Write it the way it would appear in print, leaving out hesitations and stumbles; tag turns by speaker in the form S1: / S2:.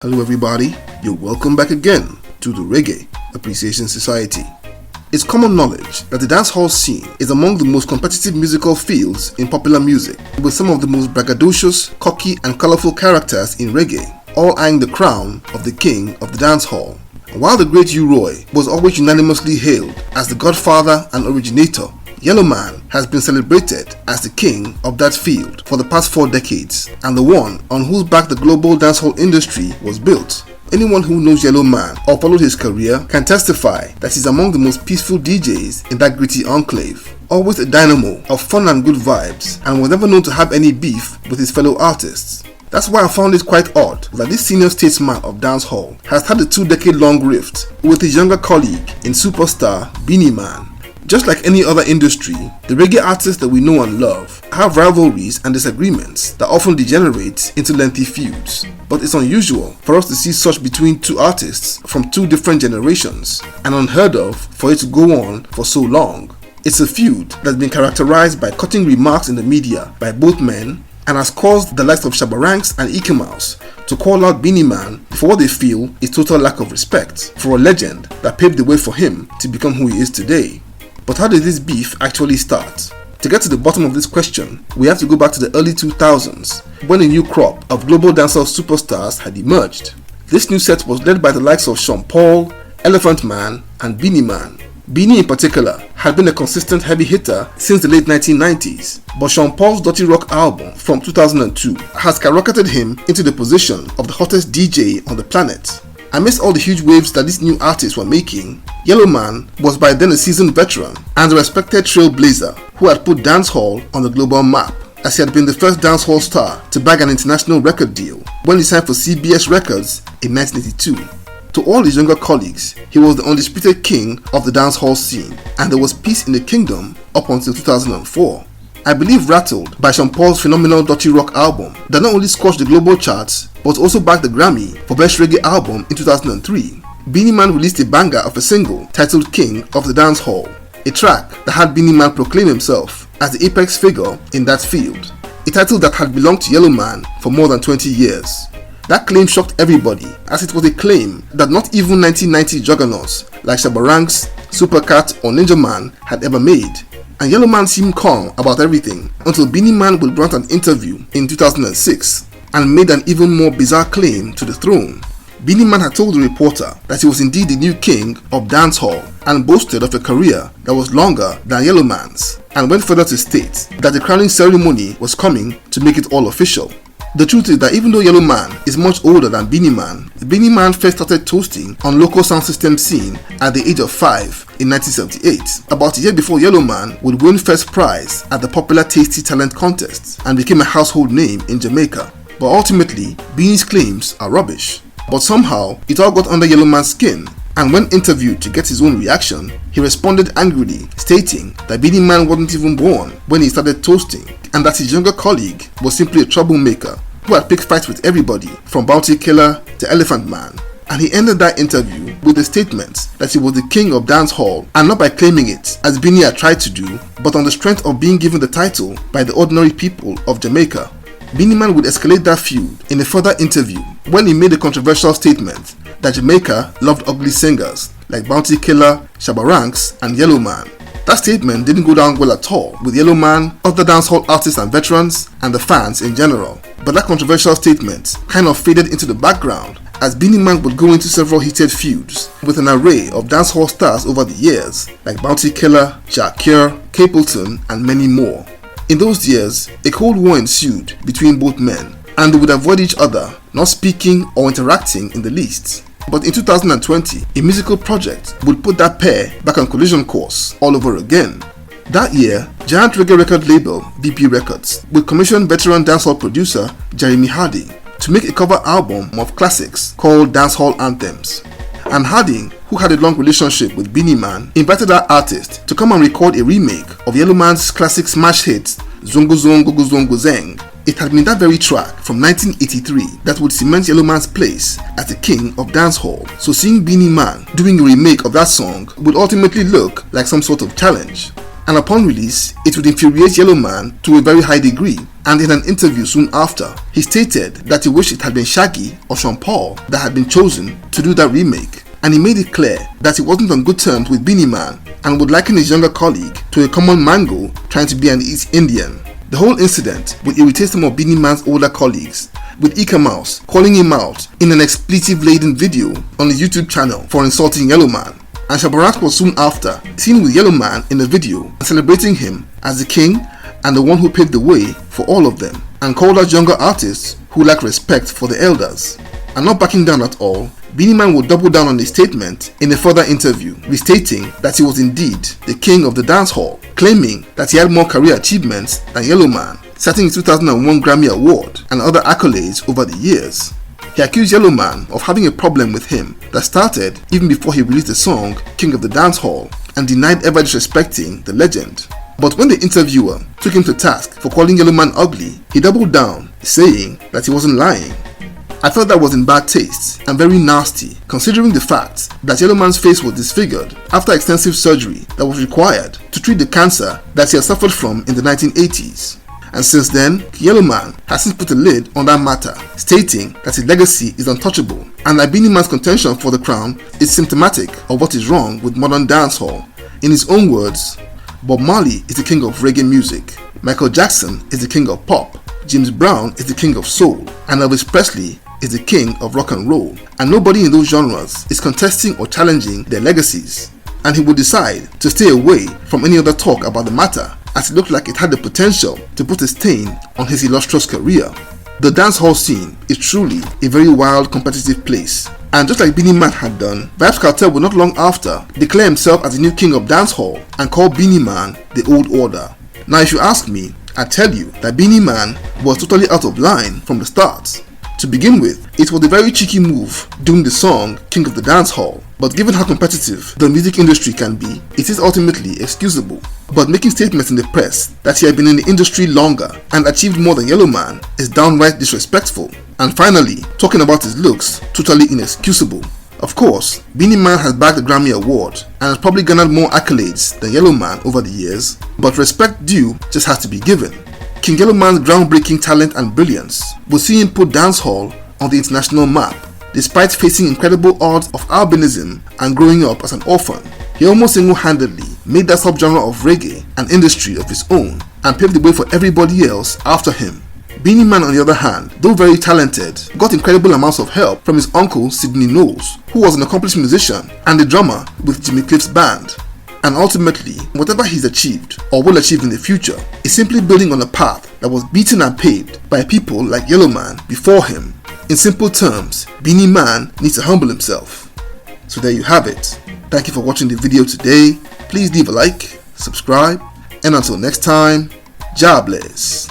S1: Hello everybody, you're welcome back again to the Reggae Appreciation Society. It's common knowledge that the dancehall scene is among the most competitive musical fields in popular music, with some of the most braggadocious, cocky and colourful characters in reggae, all eyeing the crown of the king of the dancehall. While the great U-Roy was always unanimously hailed as the godfather and originator, Yellowman has been celebrated as the king of that field for the past 4 decades and the one on whose back the global dancehall industry was built. Anyone who knows Yellowman or followed his career can testify that he's among the most peaceful DJs in that gritty enclave, always a dynamo of fun and good vibes, and was never known to have any beef with his fellow artists. That's why I found it quite odd that this senior statesman of dancehall has had a 2-decade-long rift with his younger colleague in superstar Beenie Man. Just like any other industry, the reggae artists that we know and love have rivalries and disagreements that often degenerate into lengthy feuds. But it's unusual for us to see such between two artists from 2 different generations, and unheard of for it to go on for so long. It's a feud that's been characterized by cutting remarks in the media by both men and has caused the likes of Shabaranks and Ikemouse to call out Beenie Man for what they feel is total lack of respect for a legend that paved the way for him to become who he is today. But how did this beef actually start? To get to the bottom of this question, we have to go back to the early 2000s, when a new crop of global dancehall superstars had emerged. This new set was led by the likes of Sean Paul, Elephant Man, and Beenie Man. Beenie in particular had been a consistent heavy hitter since the late 1990s, but Sean Paul's Dirty Rock album from 2002 has skyrocketed him into the position of the hottest DJ on the planet. Amidst all the huge waves that these new artists were making, Yellowman was by then a seasoned veteran and a respected trailblazer who had put dancehall on the global map, as he had been the first dancehall star to bag an international record deal when he signed for CBS Records in 1982. To all his younger colleagues, he was the undisputed king of the dancehall scene, and there was peace in the kingdom up until 2004. I believe rattled by Sean Paul's phenomenal Dirty Rock album that not only scorched the global charts but also bagged the Grammy for Best Reggae Album in 2003, Beenie Man released a banger of a single titled King of the Dancehall, a track that had Beenie Man proclaim himself as the apex figure in that field, a title that had belonged to Yellowman for more than 20 years. That claim shocked everybody, as it was a claim that not even 1990 juggernauts like Shabaranks, Supercat or Ninja Man had ever made. And Yellowman seemed calm about everything until Beenie Man would grant an interview in 2006 and made an even more bizarre claim to the throne. Beenie Man had told the reporter that he was indeed the new king of dancehall and boasted of a career that was longer than Yellowman's, and went further to state that the crowning ceremony was coming to make it all official. The truth is that even though Yellowman is much older than Beenie Man first started toasting on local sound system scene at the age of 5 in 1978, about a year before Yellowman would win first prize at the popular Tasty Talent Contest and became a household name in Jamaica. But ultimately, Beenie's claims are rubbish. But somehow, it all got under Yellowman's skin, and when interviewed to get his own reaction, he responded angrily, stating that Beenie Man wasn't even born when he started toasting, and that his younger colleague was simply a troublemaker who had picked fights with everybody from Bounty Killer to Elephant Man. And he ended that interview with a statement that he was the king of dancehall, and not by claiming it, as Beenie had tried to do, but on the strength of being given the title by the ordinary people of Jamaica. Beenie Man would escalate that feud in a further interview when he made a controversial statement that Jamaica loved ugly singers like Bounty Killer, Shabaranks, and Yellowman. That statement didn't go down well at all with Yellowman, other dancehall artists and veterans, and the fans in general. But that controversial statement kind of faded into the background as Beenie Man would go into several heated feuds with an array of dancehall stars over the years like Bounty Killer, Shakir, Capleton, and many more. In those years, a cold war ensued between both men, and they would avoid each other, not speaking or interacting in the least. But in 2020, a musical project would put that pair back on collision course all over again. That year, giant reggae record label BP Records would commission veteran dancehall producer Jeremy Harding to make a cover album of classics called Dancehall Anthems. And Harding, who had a long relationship with Beenie Man, invited that artist to come and record a remake of Yellowman's classic smash hit Zongo Zongo Zongo Zeng. It had been that very track from 1983 that would cement Yellowman's place as the king of dancehall, so seeing Beenie Man doing a remake of that song would ultimately look like some sort of challenge. and upon release, it would infuriate Yellowman to a very high degree, and in an interview soon after, he stated that he wished it had been Shaggy or Sean Paul that had been chosen to do that remake, and he made it clear that he wasn't on good terms with Beenie Man and would liken his younger colleague to a common mango trying to be an East Indian. The whole incident would irritate some of Beenie Man's older colleagues, with Ika Mouse calling him out in an expletive-laden video on his YouTube channel for insulting Yellowman. And Shabarat was soon after seen with Yellowman in the video and celebrating him as the king and the one who paved the way for all of them, and called out younger artists who lack respect for the elders. And not backing down at all, Beenie Man would double down on his statement in a further interview, restating that he was indeed the king of the dancehall, claiming that he had more career achievements than Yellowman, citing his 2001 Grammy Award and other accolades over the years. He accused Yellowman of having a problem with him that started even before he released the song King of Dancehall, and denied ever disrespecting the legend. But when the interviewer took him to task for calling Yellowman ugly, he doubled down, saying that he wasn't lying. I thought that was in bad taste and very nasty, considering the fact that Yellowman's face was disfigured after extensive surgery that was required to treat the cancer that he had suffered from in the 1980s. And since then, Yellowman has since put a lid on that matter, stating that his legacy is untouchable and that Beenie Man's contention for the crown is symptomatic of what is wrong with modern dancehall. In his own words, Bob Marley is the king of reggae music, Michael Jackson is the king of pop, James Brown is the king of soul, and Elvis Presley is the king of rock and roll, and nobody in those genres is contesting or challenging their legacies. And he would decide to stay away from any other talk about the matter, as it looked like it had the potential to put a stain on his illustrious career. The dancehall scene is truly a very wild, competitive place, and just like Beenie Man had done, Vybz Kartel would not long after declare himself as the new king of dancehall and call Beenie Man the old order. Now if you ask me, I'd tell you that Beenie Man was totally out of line from the start. To begin with, it was a very cheeky move doing the song King of Dancehall, but given how competitive the music industry can be, it is ultimately excusable. But making statements in the press that he had been in the industry longer and achieved more than Yellowman is downright disrespectful. And finally, talking about his looks, totally inexcusable. Of course, Beenie Man has bagged the Grammy Award and has probably garnered more accolades than Yellowman over the years, but respect due just has to be given. King Yellowman's groundbreaking talent and brilliance will see him put dancehall on the international map, despite facing incredible odds of albinism and growing up as an orphan. He almost single-handedly made that subgenre of reggae an industry of his own and paved the way for everybody else after him. Beenie Man, on the other hand, though very talented, got incredible amounts of help from his uncle Sidney Knowles, who was an accomplished musician and the drummer with Jimmy Cliff's band. And ultimately, whatever he's achieved or will achieve in the future is simply building on a path that was beaten and paved by people like Yellowman before him. In simple terms, Beenie Man needs to humble himself. So there you have it. Thank you for watching the video today. Please leave a like, subscribe, and until next time, Jah bless.